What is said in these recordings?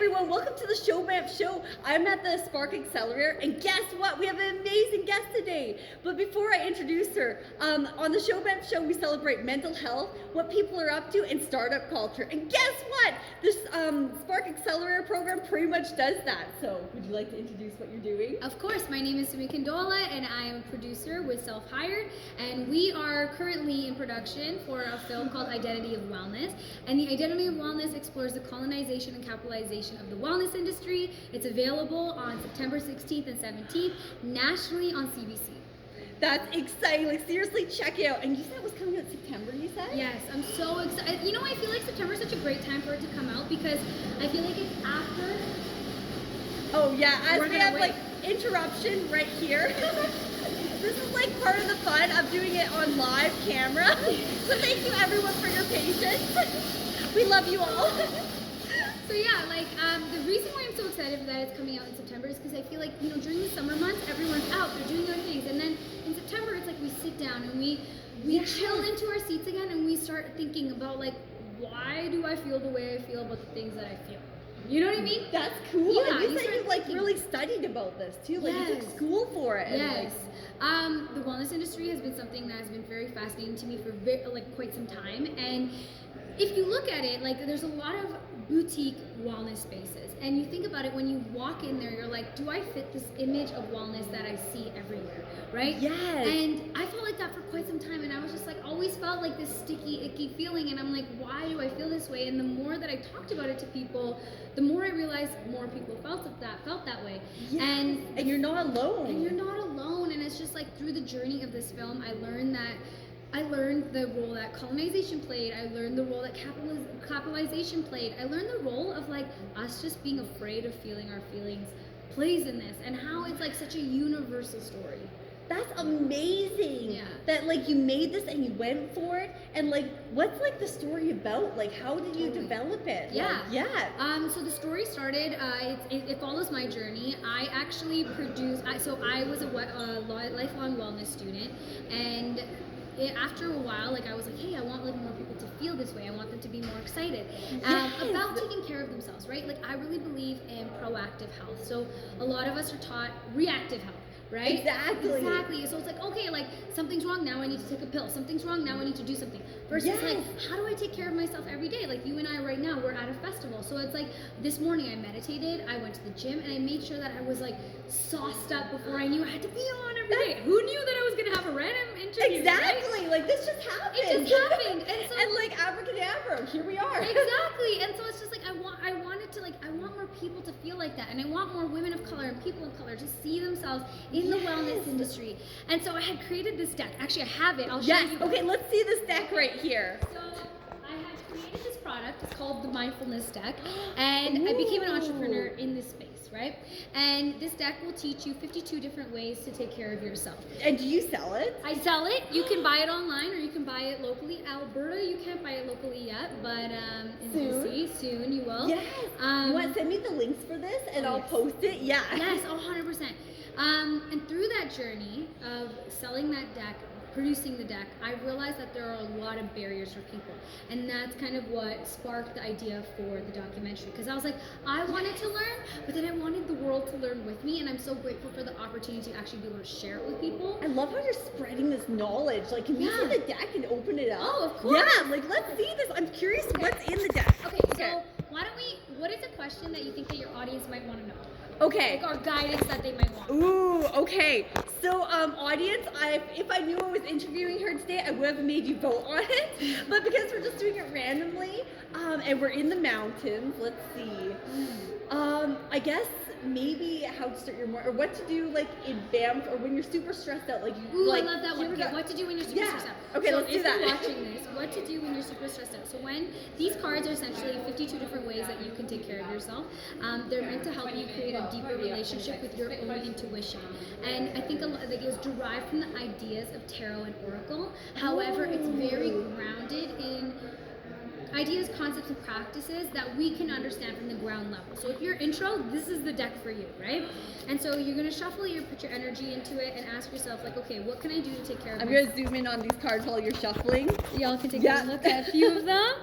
everyone, welcome to the Show Map Show. I'm at the Spark Accelerator, and guess what? We have an amazing guest today. But before I introduce her, on the Show Map Show, we celebrate mental health, what people are up to, and startup culture. And guess what? This Spark Accelerator program pretty much does that. So, would you like to introduce what you're doing? Of course, my name is Summan Kandola, and I am a producer with Self Hired, and we are currently in production for a film called Identity of Wellness. And the Identity of Wellness explores the colonization and capitalization of the wellness industry. It's available on September 16th and 17th, nationally on CBC. That's exciting. Like, seriously, check it out. And you said it was coming out in September, you said? Yes, I'm so excited. You know, I feel like September is such a great time for it to come out because I feel like it's after. Oh, yeah, as we have, wait. like, interruption right here. This is like part of the fun of doing it on live camera. So thank you everyone for your patience. We love you all. So yeah, like the reason why I'm so excited that it's coming out in September is because I feel like, you know, during the summer months, everyone's out, they're doing their things. And then in September, it's like we sit down and we chill into our seats again and we start thinking about like, why do I feel the way I feel about the things that I feel? You know what I mean? That's cool. Yeah, and you said you like really studied about this too. Like you took school for it. Yes. The wellness industry has been something that has been very fascinating to me for quite some time. And if you look at it, like there's a lot of boutique wellness spaces. And you think about it, when you walk in there, you're like, do I fit this image of wellness that I see everywhere, right? Yes. And I felt like that for quite some time. And I was just like, always felt like this sticky, icky feeling. And I'm like, why do I feel this way? And the more that I talked about it to people, the more I realized more people felt that way. Yes. And you're not alone. And you're not alone. And it's just like through the journey of this film, I learned the role that colonization played. I learned the role that capitalization played. I learned the role of like us just being afraid of feeling our feelings plays in this, and how it's like such a universal story. That's amazing. Yeah. That like you made this and you went for it. And like, what's like the story about? Like, how did you develop it? Yeah. Like, yeah. So the story started. It follows my journey. I actually produced. So I was a lifelong wellness student, and after a while, like I was like, hey, I want like more people to feel this way. I want them to be more excited about taking care of themselves, right? Like I really believe in proactive health. So a lot of us are taught reactive health. Right? Exactly. So it's like, okay, like something's wrong now, I need to take a pill. Something's wrong now, I need to do something. Versus like, how do I take care of myself every day? Like you and I right now, we're at a festival. So it's like this morning I meditated, I went to the gym, and I made sure that I was like sauced up before I knew I had to be on every day. Who knew that I was gonna have a random interview? Exactly. Right? Like this just happened. It just happened. And like abracadabra, here we are. Exactly. And so it's just like I want more people to feel like that, and I want more women of color and people of color to see themselves in the wellness industry. And so I had created this deck. Actually, I have it. I'll show you. Okay, let's see this deck right here. So I had created this product. It's called the mindfulness deck, and I became an entrepreneur in this space, right? And this deck will teach you 52 different ways to take care of yourself. And do you sell it? I sell it. You can buy it online, or you can buy it locally. Alberta, you can't buy it locally yet, but in BC, soon you will. Yes. You want to send me the links for this, and I'll post it? Yeah. Yes, 100%. And through that journey of selling that deck, producing the deck, I realized that there are a lot of barriers for people. And that's kind of what sparked the idea for the documentary. Because I was like, I wanted to learn, but then I wanted the world to learn with me. And I'm so grateful for the opportunity to actually be able to share it with people. I love how you're spreading this knowledge. Like, can we see the deck and open it up? Oh, of course. Yeah, like, let's see this. I'm curious what's in the deck. Okay, so why don't what is a question that you think that your audience might want to know? Okay. Like, or guidance that they might want. Ooh, okay. So, audience, if I knew I was interviewing her today, I would have made you vote on it. But because we're just doing it randomly, and we're in the mountains, let's see. I guess maybe how to start your morning, or what to do like in Banff, or when you're super stressed out. Like, I love that one. Okay, what to do when you're super stressed out. Okay, so let's do that. If you're watching this, what to do when you're super stressed out. So when these cards are essentially 52 different ways that you can take care of yourself. They're meant to help you create a deeper relationship with your own intuition. And I think a lot of it is derived from the ideas of tarot and oracle. However, it's very grounded in ideas, concepts, and practices that we can understand from the ground level. So if you're intro, this is the deck for you, right? And so you're gonna shuffle put your energy into it and ask yourself, like, okay, what can I do to take care of myself? I'm gonna zoom in on these cards while you're shuffling. Y'all can take a look at a few of them.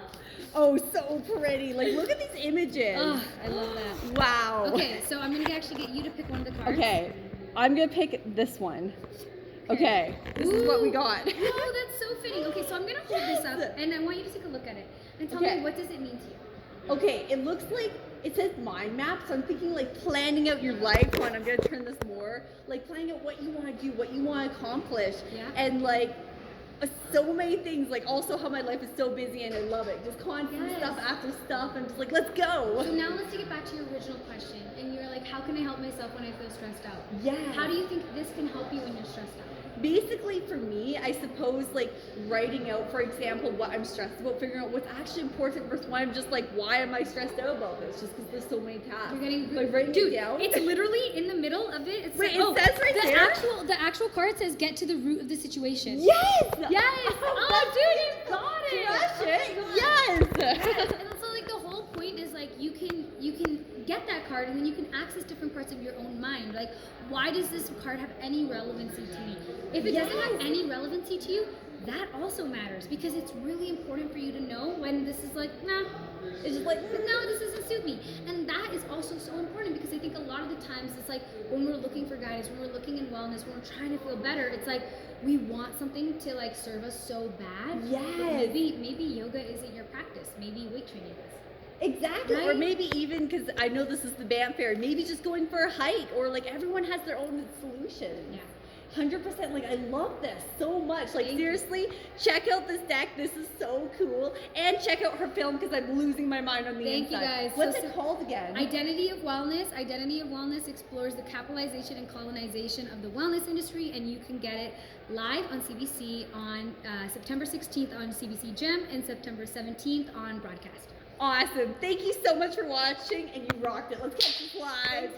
Oh, so pretty. Like, look at these images. Oh, I love that. So I'm gonna actually get you to pick one of the cards. Okay, I'm gonna pick this one. Okay, this is what we got. Oh, that's so fitting. Okay, so I'm gonna hold this up, and I want you to take a look at it and tell me, what does it mean to you? Okay, it looks like it says mind map, so I'm thinking like planning out your life. Hold on, I'm gonna turn this more. Like planning out what you want to do, what you want to accomplish, and like so many things. Like also how my life is so busy and I love it. Just constant stuff after stuff. I'm just like, let's go. So now let's take it back to your original question, and you're like, how can I help myself when I feel stressed out? Yeah. How do you think this can help you when you're stressed out? Basically for me, I suppose like writing out, for example, what I'm stressed about, figuring out what's actually important versus why I'm just like, why am I stressed out about this? Just because there's so many tasks. You're getting like writing dude, it down. It's literally in the middle of it. It's Wait, like, it says right the there? The actual card says get to the root of the situation. Yes! Yes! Oh, dude, you got it! Crush it! Oh my God. Yes! Yes, and also like the whole point is like you can get that card and then you can access different parts of your own mind. Like, why does this card have any relevancy to me? If it doesn't have any relevancy to you, that also matters because it's really important for you to know when this is like, nah, it's just like, no, this doesn't suit me. And that is also so important because I think a lot of the times it's like when we're looking for guidance, when we're looking in wellness, when we're trying to feel better, it's like we want something to like serve us so bad. Yes. Maybe yoga isn't your practice. Maybe weight training is. Exactly, Right? or maybe even, because I know this is the band fair, maybe just going for a hike, or like everyone has their own solution. Yeah. 100%, like I love this so much. Like seriously, check out this deck. This is so cool. And check out her film because I'm losing my mind on the Thank inside. you guys. What's it called again? Identity of Wellness. Identity of Wellness explores the capitalization and colonization of the wellness industry, and you can get it live on CBC on September 16th on CBC Gem and September 17th on broadcast. Awesome. Thank you so much for watching, and you rocked it. Let's catch this live.